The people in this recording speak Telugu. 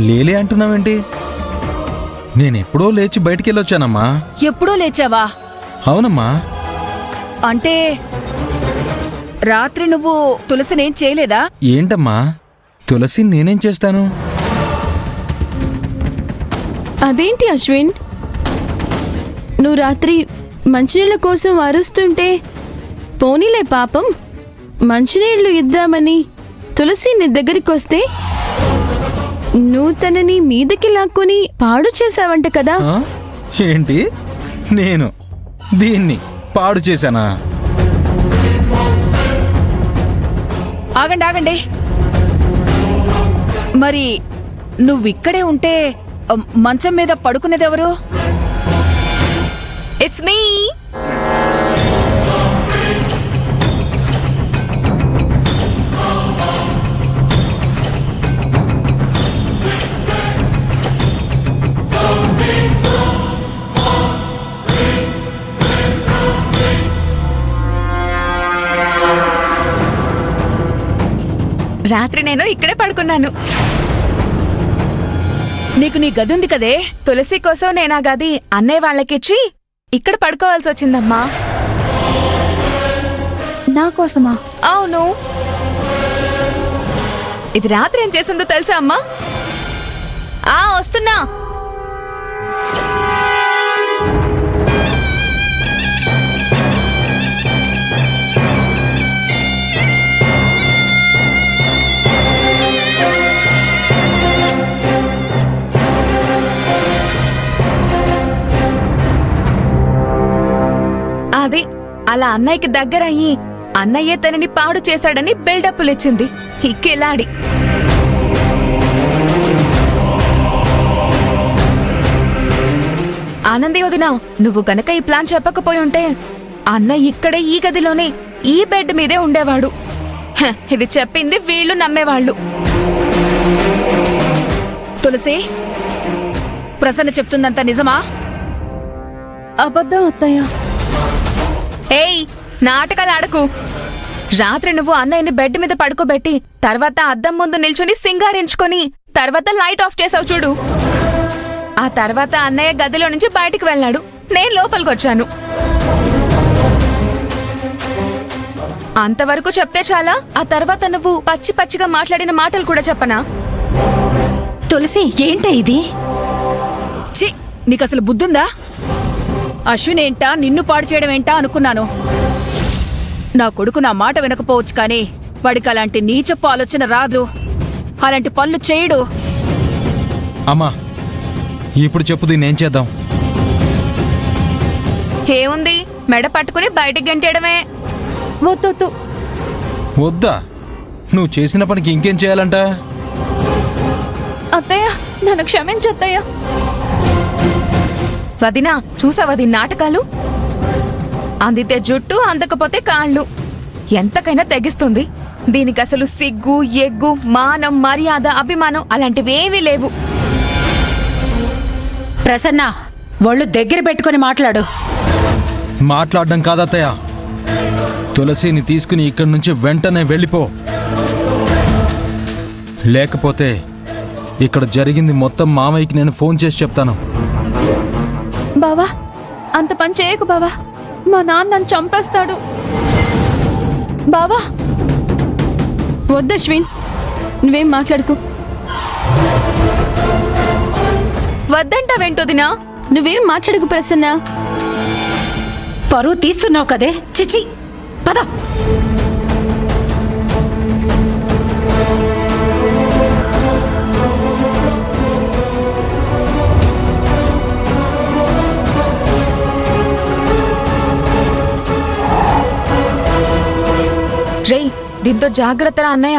లేలే అంటున్నావేంటి? నేనెప్పుడో లేచి బయటికెళ్ళొచ్చానమ్మా. ఎప్పుడో లేచావా? అవునమ్మా. అంటే రాత్రి నువ్వు తులసినేం చేయలేదా? ఏంటమ్మా, తులసి నేనేం చేస్తాను? అదేంటి అశ్విన్, నువ్వు రాత్రి మంచినీళ్ళ కోసం అరుస్తుంటే పోనీలే పాపం మంచినీళ్లు ఇద్దామని తులసి నీ దగ్గరికి వస్తే నువ్వు తనని మీదకి లాక్కొని పాడు చేశావంట కదా? ఏంటి, నేను దీన్ని పాడు చేశానా? ఆగండి ఆగండి. మరి నువ్విక్కడే ఉంటే మంచం మీద పడుకునేదెవరు? It's me. రాత్రి నేను ఇక్కడే పడుకున్నాను. నీకు నీ గది ఉంది కదే. తులసి కోసం నేను ఆ గది అన్నయ్య వాళ్ళకిచ్చి ఇక్కడ పడుకోవాల్సి వచ్చిందమ్మా. నా కోసమా? అవును. ఇది రాత్రి ఏం చేసిందో తెలుసా అమ్మా? వస్తున్నా. అది అలా అన్నయ్యకి దగ్గరయ్యి అన్నయ్యే తనని పాడు చేశాడని బిల్డప్పులిచ్చింది ఈ కిలాడి. ఆనంది వదినా, నువ్వు గనక ఈ ప్లాన్ చెప్పకపోయి ఉంటే అన్నయ్య ఇక్కడే ఈ గదిలోనే ఈ బెడ్ మీదే ఉండేవాడు. ఇది చెప్పింది వీళ్ళు నమ్మేవాళ్ళు. తులసి, ప్రసన్న చెప్తుందంతా నిజమా? అబద్ధం అత్తయ్య. ఏయ్, నాటకాలు ఆడకు. రాత్రి నువ్వు అన్నయ్యని బెడ్ మీద పడుకోబెట్టి తర్వాత అద్దం ముందు నిల్చుని సింగారించుకొని తర్వాత లైట్ ఆఫ్ చేసావు చూడు. ఆ తర్వాత అన్నయ్య గదిలో నుంచి బయటికి వెళ్ళాడు, నేను లోపలికొచ్చాను. అంతవరకు చెప్తే చాలా. ఆ తర్వాత నువ్వు పచ్చి పచ్చిగా మాట్లాడిన మాటలు కూడా చెప్పనా? తులసి, ఏంటా ఇది? ఛీ, నీకసలు బుద్ధుందా? అశ్విన్ ఏంటా నిన్ను పాడు చేయడం ఏంటా అనుకున్నాను. నా కొడుకు నా మాట వినకపోవచ్చు, కానీ వాడికి అలాంటి నీచపు ఆలోచన రాదు, అలాంటి పనులు చేయడు. అమ్మా, ఇప్పుడు చెప్పు, దీన్నేం చేద్దాం? ఏముంది, మెడ పట్టుకుని బయటికి గెంటేయడమే. వద్దు. వద్దా? నువ్వు చేసిన పనికి ఇంకేం చేయాలంట? అత్తయ్య, నన్ను క్షమించత్తయ్య. వదినా, చూసావా దీని నాటకాలు? అందితే జుట్టు, అందకపోతే కాళ్ళు. ఎంతకైనా తెగిస్తుంది. దీనికి అసలు సిగ్గు, ఎగ్గు, మానం, మర్యాద, అభిమానం అలాంటివేమీ లేవు. ప్రసన్న, ఒళ్ళు దగ్గర పెట్టుకుని మాట్లాడు. మాట్లాడడం కాదత్తయ్య, తులసిని తీసుకుని ఇక్కడి నుంచి వెంటనే వెళ్ళిపో. లేకపోతే ఇక్కడ జరిగింది మొత్తం మామయ్యకి నేను ఫోన్ చేసి చెప్తాను. బావా, అంత పని చేయకు బావా, మా నాన్న నన్ను చంపేస్తాడు. బావా, వద్దు అశ్విన్, నువ్వేం మాట్లాడుకు. వద్దంటావేంటోదినా? నువ్వేం మాట్లాడుకు ప్రసన్న. పరువు తీస్తున్నావు కదే, చిచి, పద. రేయ్, దీంతో జాగ్రత్తరా అన్నయ్య.